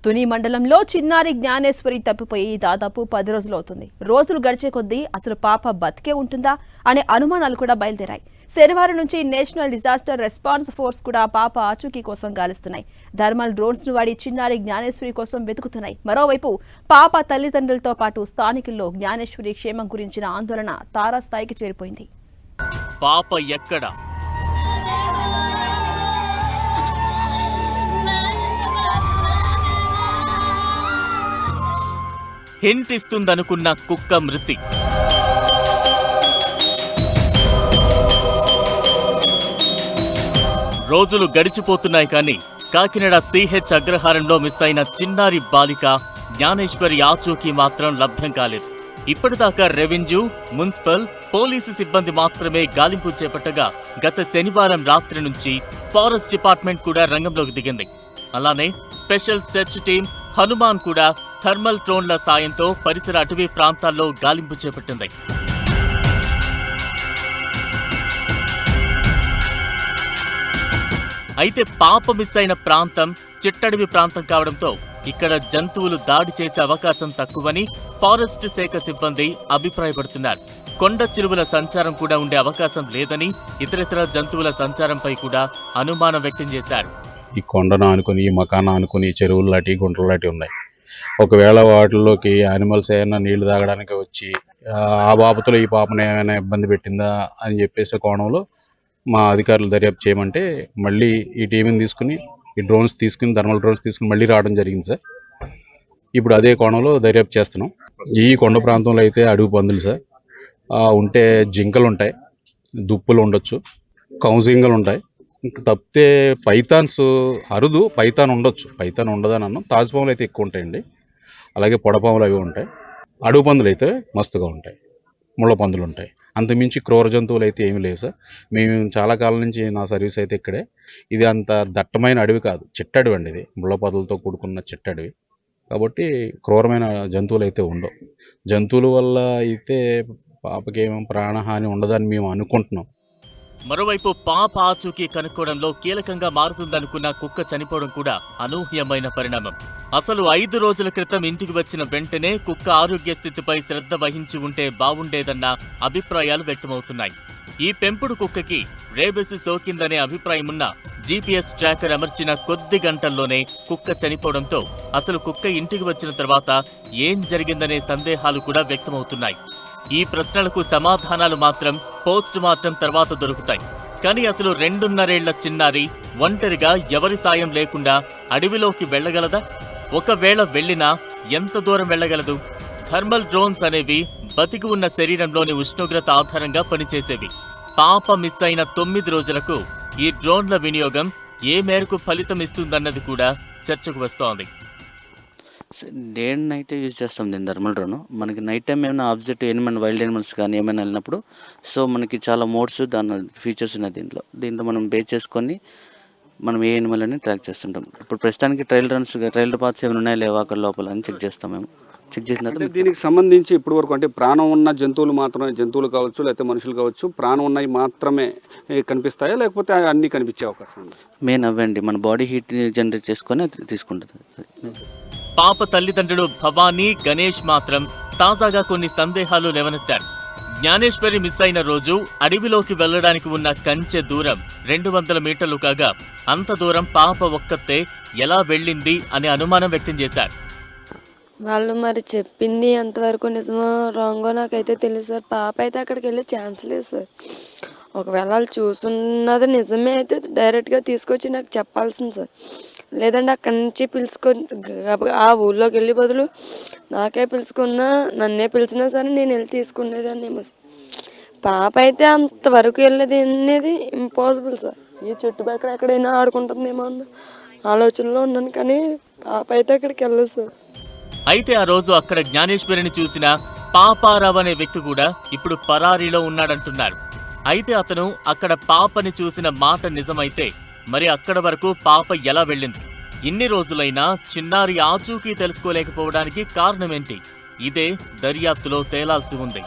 తుని మండలంలో చిన్నారి జ్ఞానేశ్వరి తప్పిపోయి దాదాపు 10 రోజులవుతుంది. రోజులు గడిచే కొద్దీ అసలు పాప బతికే ఉంటుందా అనే అనుమానాలు కూడా బయలుదేరాయి. శనివారం నుంచి నేషనల్ డిజాస్టర్ రెస్పాన్స్ ఫోర్స్ కూడా పాప ఆచూకీ కోసం గాలిస్తున్నాయి. థర్మల్ డ్రోన్స్ ను వాడి చిన్నారి జ్ఞానేశ్వరి కోసం వెతుకుతున్నాయి. మరోవైపు పాప తల్లిదండ్రులతో పాటు స్థానికుల్లో జ్ఞానేశ్వరి క్షేమం గురించిన ఆందోళన తారాస్థాయికి చేరిపోయింది. పాప ఎక్కడ? హింట్ ఇస్తుందనుకున్న కుక్క మృతి. రోజులు గడిచిపోతున్నాయి కానీ కాకినాడ సిహెచ్ అగ్రహారంలో మిస్ అయిన చిన్నారి బాలిక జ్ఞానేశ్వరి ఆచూకీ మాత్రం లభ్యం కాలేదు. ఇప్పటిదాకా రెవెన్యూ, మున్సిపల్, పోలీసు సిబ్బంది మాత్రమే గాలింపు చేపట్టగా గత శనివారం రాత్రి నుంచి ఫారెస్ట్ డిపార్ట్మెంట్ కూడా రంగంలోకి దిగింది. అలానే స్పెషల్ సెర్చ్ టీం హనుమాన్ కూడా థర్మల్ డ్రోన్ల సాయంతో పరిసర అటవీ ప్రాంతాల్లో గాలింపు చేపట్టింది. అయితే పాప మిస్ అయిన ప్రాంతం చిట్టడవి ప్రాంతం కావడంతో ఇక్కడ జంతువులు దాడి చేసే అవకాశం తక్కువని ఫారెస్ట్ శాఖ సిబ్బంది అభిప్రాయపడుతున్నారు. కొండ చిలువల సంచారం కూడా ఉండే అవకాశం లేదని, ఇతరితర జంతువుల సంచారంపై కూడా అనుమానం వ్యక్తం చేశారు. ఈ కొండను ఆనుకుని, ఈ మకాన ఆనుకుని చెరువులు లాంటి గుంటలు లాంటి ఉన్నాయి. ఒకవేళ వాటిలోకి యానిమల్స్ ఏమైనా నీళ్లు తాగడానికి వచ్చి ఆ బాబతులో ఈ పాపను ఏమైనా ఇబ్బంది పెట్టిందా అని చెప్పేసి కోణంలో మా అధికారులు దర్యాప్తు చేయమంటే మళ్ళీ ఈ టీంని తీసుకుని, ఈ డ్రోన్స్ తీసుకుని, థర్మల్ డ్రోన్స్ తీసుకుని మళ్ళీ రావడం జరిగింది సార్. ఇప్పుడు అదే కోణంలో దర్యాప్తు చేస్తున్నాం. ఈ కొండ ప్రాంతంలో అయితే అడవి పందులు సార్ ఉంటే, జింకలు ఉంటాయి, దుప్పులు ఉండొచ్చు, కౌజింగలు ఉంటాయి. ఇంక తప్పితే పైథాన్స్ అరుదు, పైథాన్ ఉండొచ్చు, పైథాన్ ఉండదని అన్నాం. తాజుపాములు అయితే ఎక్కువ ఉంటాయండి, అలాగే పొడపాములు అవి ఉంటాయి. అడవి పందులు అయితే మస్తుగా ఉంటాయి, ముళ్ళ పందులు ఉంటాయి. అంతమించి క్రూర జంతువులు అయితే ఏమీ లేవు సార్. మేము చాలా కాలం నుంచి నా సర్వీస్ అయితే ఇక్కడే. ఇది అంత దట్టమైన అడవి కాదు, చిట్టడవి అండి. ఇది ముళ్ళ పొదలతో కూడుకున్న చిట్టడవి కాబట్టి క్రూరమైన జంతువులు అయితే ఉండవు. జంతువుల వల్ల అయితే పాపకి ఏమో ప్రాణహాని ఉండదని మేము అనుకుంటున్నాం. మరోవైపు పాప ఆచూకీ కనుక్కోవడంలో కీలకంగా మారుతుందనుకున్న కుక్క చనిపోవడం కూడా అనూహ్యమైన పరిణామం. అసలు 5 రోజుల క్రితం ఇంటికి వచ్చిన వెంటనే కుక్క ఆరోగ్య స్థితిపై శ్రద్ధ వహించి ఉంటే బావుండేదన్న అభిప్రాయాలు వ్యక్తమవుతున్నాయి. ఈ పెంపుడు కుక్కకి రేబిస్ సోకిందనే అభిప్రాయమున్న జీపీఎస్ ట్రాకర్ అమర్చిన కొద్ది గంటల్లోనే కుక్క చనిపోవడంతో అసలు కుక్క ఇంటికి వచ్చిన తర్వాత ఏం జరిగిందనే సందేహాలు కూడా వ్యక్తమవుతున్నాయి. ఈ ప్రశ్నలకు సమాధానాలు మాత్రం పోస్ట్ మార్టం తర్వాత దొరుకుతాయి. కానీ అసలు 2.5 ఏళ్ల చిన్నారి ఒంటరిగా ఎవరి సాయం లేకుండా అడవిలోకి వెళ్లగలదా? ఒకవేళ వెళ్లినా ఎంత దూరం వెళ్లగలదు? థర్మల్ డ్రోన్స్ అనేవి బతికి ఉన్న శరీరంలోని ఉష్ణోగ్రత ఆధారంగా పనిచేసేవి. పాప మిస్ అయిన 9 రోజులకు ఈ డ్రోన్ల వినియోగం ఏ మేరకు ఫలితం ఇస్తుందన్నది కూడా చర్చకు వస్తోంది. డే అండ్ నైట్ యూజ్ చేస్తాం దీన్ని, థర్మల్ డ్రోన్. మనకి నైట్ టైం ఏమైనా ఆబ్జెక్ట్ ఏమైనా వైల్డ్ యానిమల్స్ కానీ ఏమైనా వెళ్ళినప్పుడు సో మనకి చాలా మోడ్స్, దాని ఫీచర్స్ ఉన్నాయి దీంట్లో మనం బేస్ చేసుకొని మనం ఏ యానిమల్ అని ట్రాక్ చేస్తుంటాం. ఇప్పుడు ప్రస్తుతానికి ట్రయల్ పాత్స్ ఏమైనా ఉన్నాయా లేవా అక్కడ లోపల అని చెక్ చేస్తాం. మేము చెక్ చేసిన తర్వాత దీనికి సంబంధించి ఇప్పటి వరకు అంటే ప్రాణం ఉన్న జంతువులు మాత్రమే, జంతువులు కావచ్చు లేకపోతే మనుషులు కావచ్చు, ప్రాణం ఉన్నవి మాత్రమే కనిపిస్తాయా లేకపోతే అన్నీ కనిపించే అవకాశం ఉంది? మెయిన్ అవ్వండి, మన బాడీ హీట్ జనరేట్ చేసుకొని తీసుకుంటుంది. పాప తల్లిదండ్రులు భవానీ, గణేష్ మాత్రం తాజాగా కొన్ని సందేహాలు లేవనెత్తారు. జ్ఞానేశ్వరి మిస్ అయిన రోజు అడవిలోకి వెళ్లడానికి ఉన్న కంచె దూరం 200 మీటర్లు కాగా అంత దూరం పాప ఒక్కతే ఎలా వెళ్ళింది అనే అనుమానం వ్యక్తం చేశారు. వాళ్ళు మరి చెప్పింది ఎంతవరకు నిజమో రాంగో నాకైతే తెలియదు సార్. పాప అయితే అక్కడికి వెళ్ళే ఛాన్స్ లేదు సార్. ఒకవేళ వాళ్ళు చూసున్నది నిజమే అయితే డైరెక్ట్గా తీసుకొచ్చి నాకు చెప్పాల్సింది సార్. లేదంటే అక్కడి నుంచి ఆ ఊళ్ళోకి వెళ్ళే బదులు నాకే పిలుచుకున్నా, నన్నే పిలిచినా సరే నేను వెళ్ళి తీసుకునేదాన్ని. పాప అయితే అంతవరకు వెళ్ళేది అనేది ఇంపాసిబుల్ సార్. ఈ చుట్టుపక్కల ఎక్కడైనా ఆడుకుంటుందేమో అన్న ఆలోచనలో ఉన్నాను, కానీ పాప అయితే అక్కడికి వెళ్ళదు సార్. అయితే ఆ రోజు అక్కడ జ్ఞానేశ్వరిని చూసిన పాపారావు అనే వ్యక్తి కూడా ఇప్పుడు పరారీలో ఉన్నాడంటున్నారు. అయితే అతను అక్కడ పాపని చూసిన మాట నిజమైతే మరి అక్కడ వరకు పాప ఎలా వెళ్ళింది? ఇన్ని రోజులైనా చిన్నారి ఆచూకీ తెలుసుకోలేకపోవడానికి కారణమేంటి? ఇదే దర్యాప్తులో తేలాల్సి ఉంది.